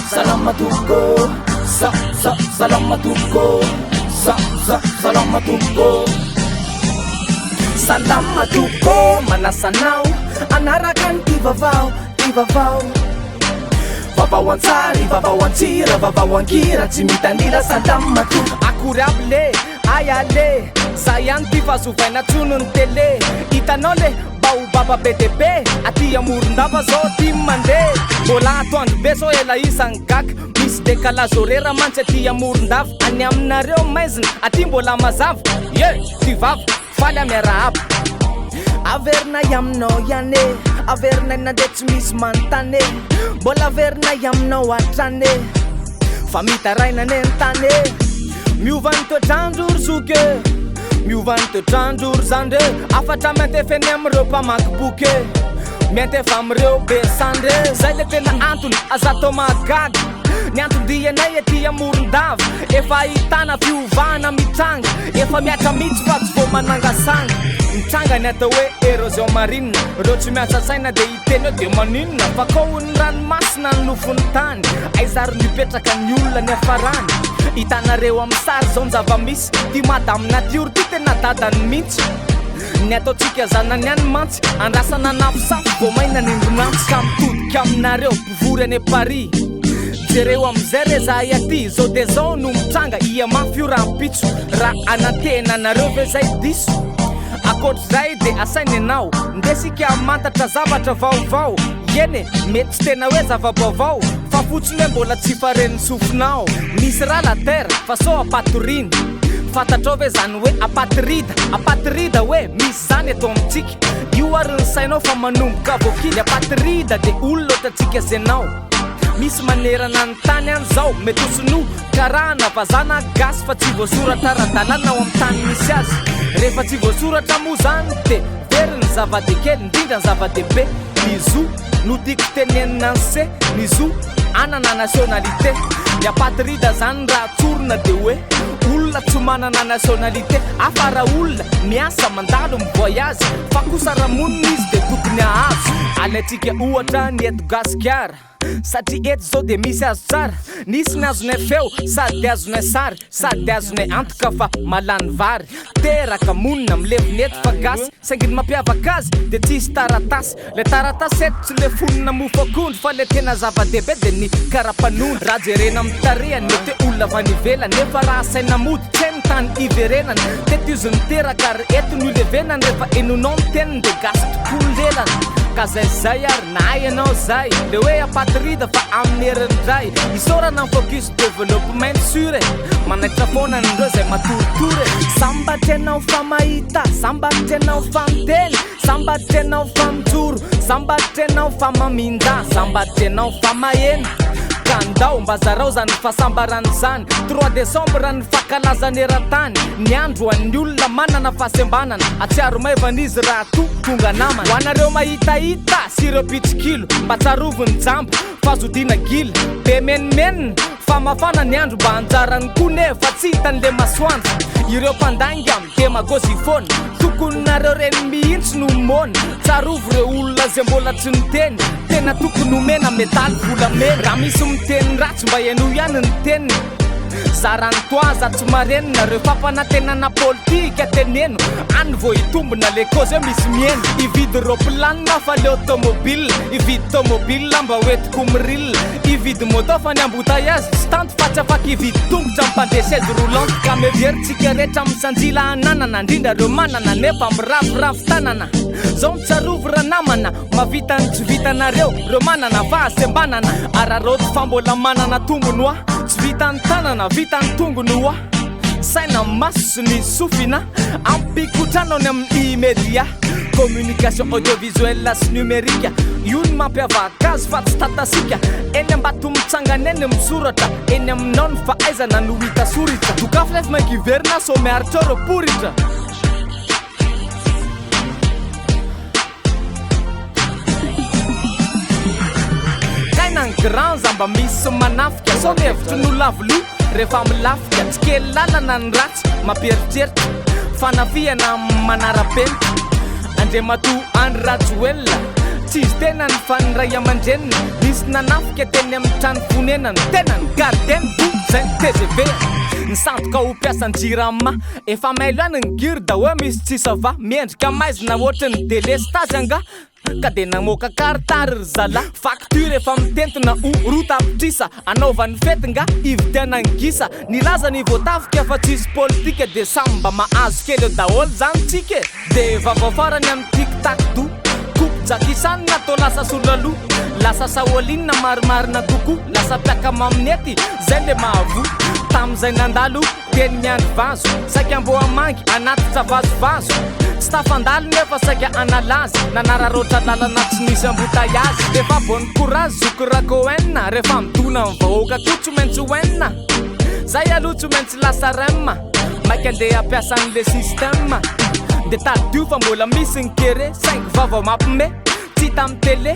Salamatuko, salamatuko, salamatuko. Salamatuko, manasanao, anarakan ivavao. Vavawan tsari, vavawan tsira, vavawan kira, tsy mitandila salamatuko. Akurable, ayale, sayan tifazovaina tsonony tele. Hitanao le baobaba be de be, aty amorondava zao ty mandeha. Mbola atoandro be zao ela isany gaka, misy dekalazy horera mantsy aty amorondava. Any aminareo maizina, aty mbola mazava, ty vava, faly amiara aby. Averinay aminao ihany e, averinay nandeha tsy misy manontany e, mbola averinay aminao hatrany e, fa mitaraina ny tany e. Miova ny toetrandro ry zoky e, miova ny toetrandro ry zandre. Afatra miantefeny amireo mpamaky boky e, miantefa amireo be sandre. Zay le tena antony azatao mahagaga, ny antondianay ety amorondava. Efa ahitana fiovana mitranga, efa miatra mitsy fa tsy vo manangasanga. Mitranga ny atao hoe érosion marine, reo tsy miasa saina de hiteny eo de maninona. Fa kohony ranomasina ny nofony tany, aizary mipetraka ny olona ny afarany. Hitanareo amin'ny sary zao ny zava-misy, ty madame natiora ty tena dadany mihitsy. Ny ataotsika zanany any mantsy, andrasana nafosafo vo maina ny ndronantsy. Ka mitodika aminareo mpivory any Paris, jereo amizay re zahay aty, zao de zao no mitranga ia mafio rampitso. Raha anantena nareo ve zay diso, akoatry zay de asainy anao, ndesika mantatra zavatra vaovao. Ene, mety tsy tena hoe zava-baovao, fa fotsiny hoe mbola tsy faren'ny sofinao. Misy raha la terre, fa so apatoriny, fantatrao ve zany hoe apatrida hoe misy zany eto amitsika. Io ary ny sainao fa manomboka voakily, apatrida de olona otatsika zenao. Misy manerana ny tany any zao, mety osino karana vazana gasy, fa tsy voasoratra ara-dalana ao amin'ny tany misy azy. Rehefa tsy voasoratra moa zany de veriny zava-dekely, indrindra ny zava-dehibe. Mizo no tiako tenenina ny se, mizo anana nationalité. Ny apatrida zany raha tsorona de hoe olona tsy manana nationalité. Afara olona miasa mandalo mivoyazy, fa kosa raha monina izy de tokony ahazo. Alaitsika ohatra ny eto Gasikara, satria eto zao de misy azo tsara. Nisy ny azonay feo, sady azonay sary, sady azonay antoka fa malany vary. Teraka monina mileviny eto fa gasy, sainginy mampiavaka azy de tsisy taratasy. Le taratasy eto tsy le fonina mofo akondro, fa le tena zava-dehibe de ny karapanondro. Raha jerena amin'ny tarehany mety olona avy any ivelany, nefa raha saina mody tsy hainy tany iverenany. Teto izy niteraka ary eto no ilevenany, rehefa enonao ny teniny de gasy tokoly lelany. Ka zay ary na ianao zay, le hoe apatrida fa amin'ny herin'indray. Isorana ny focus développement sure, manaitra foana nindreo zay matoritory. Sambatry anao fa mahita, sambatry anao fa miteny, sambatry anao fa mijoro, sambatry anao fa maminda, sambatry anao fa maheno. Kandao mba zarao zany fahasambarany zany, 3 décembre ny fakalazany eran-tany. Ny andro an'ny olona manana fahasembanana, atsiaro maivanizy raha tonga namana. Ho anareo mahitahita sy ireo pitsikilo, mba tsaroviny jambo fazodina gila. Be menimenina fa mafana ny andro, mba anjarany kone fa tsy hitan'le masoandro. Ireo mpandainga demagozy foana, tokony nareo reny mihitsy no mona. Tsarovo reo olona zay mbola tsy niteny, tena tokony omena metaly volamena. Raha misy miteny ratsy mba iano ihany ny teniny, zarany toaza tsy marenina. Reo fampanantenana politika teneno, any vo hitombona le kozy hoe misy miena. Ividy roplanina fa le automobile, ividy tomobile mba hoetiko mirille. Ividy moto fa ny embouteillage tsy tanto, fa tsy afaka ividy tongotra mpandeha chaise roulante. Ka miveritsika rehetra misanjila ananana, indrindra reo manana nefa miravoravo tanana. Zao mitsarovo raha namana, mavita ny tsy vitanareo, reo manana fahasembanana. Araroty fa mbola manana tombony hoa, tsy vitany tanana, vitany tongony hoa. Saina maso sy ny sofina, ampikotrana ny amin'ny immédia. Communication audiovisuelle sy numérique, io ny mampiavaka azy fa tsy tatasika. Eny ambato mitsangana eny misoratra, eny aminao ny fahaizana no hita soritra. Dokafo lefa mankiverina so miaritra reo poritra. Kaina ny grand zamba misy manafika, so mihevitry no lavolo rehefa milafika. Tsy kely lalana ny ratsy mampieritseritra, fanafiana manara-penitra. Andriamato andry rajoelona, tsy izy tena ny fanindray aman-dreniny misy nanafika teny amin'ny trano fonenany tena ny gardienne fo zay ny TGV ny sandoka ho mpiasan-jirama efa mailo any ny girda hoe misy tsisa va miendrika maizina ohatrany délestage anga ka de namoaka karitary ry zala facture efa mitentona rotapitrisa anaovan'ny fety nga ivitiana ngisa nilaza ny voatafika fa tsisy politika de samba mahazo kely eo daholo zany tsika de vavafarany amin'ny tiktak do jakisany natao lasa solalo lasa saolinina marimarina koko lasa piakama aminety zay le mahavo tam'izay nandalo teny miandry vazo saika mbo amangy anaty tsavazovazo tsy tafandalo nefa saika analazy nanararoatra lalana tsy nisy ambotaiazy rehefa bony courage zokorako enina rehefa midona ny vahoaka ko tsy maintsy hoenina zay aloha tsy maintsy lasa remma maika andeha ampiasan'le système de tadio fa mbola misy ny kere 5 vava mampime tsy tamy tele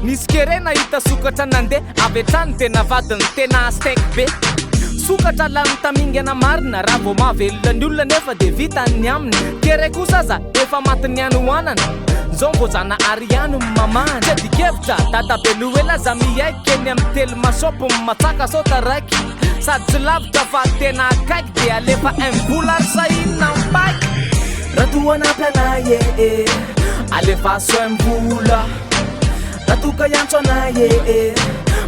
nisy kere nahita sokatra nandeha avetrany tena vadiny tena astek be sokatra lany tamingana marina raha vao mahavelona ny olona nefa de vitany aminy kere kosa za efa matiny any hoanana zao mbojana ariano mamana tsy adikevitra dadabeloela za miaiky eny amin'ny telo masopo matsaka sota raiky sady tsy lavitra fa tena akaiky de alefa imbola ary sahinina mpaiky ratuanaplanaye alefa soemvula ratuka yanchonaye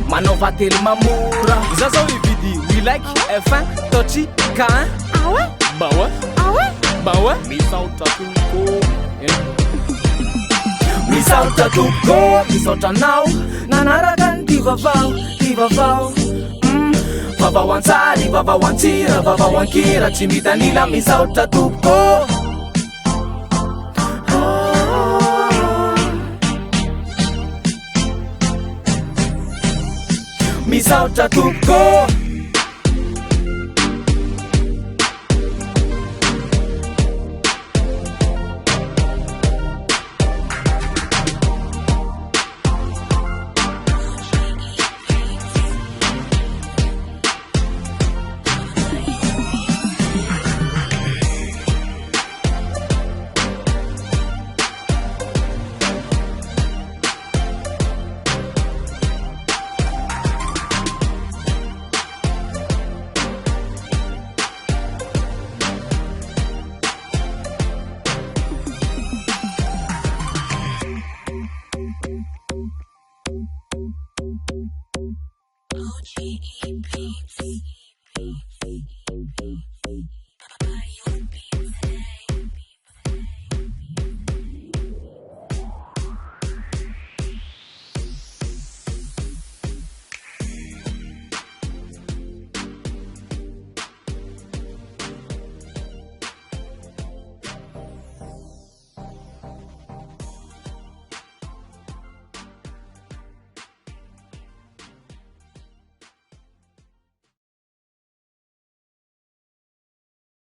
manova telo mamora za zao ividy wilike F1 tochi K1 awe bawa bawa misauta tuko misauta nao nanarakan tivavao vavawansari vavawansira vavawankira chimitanila misauta tuko misauta tuko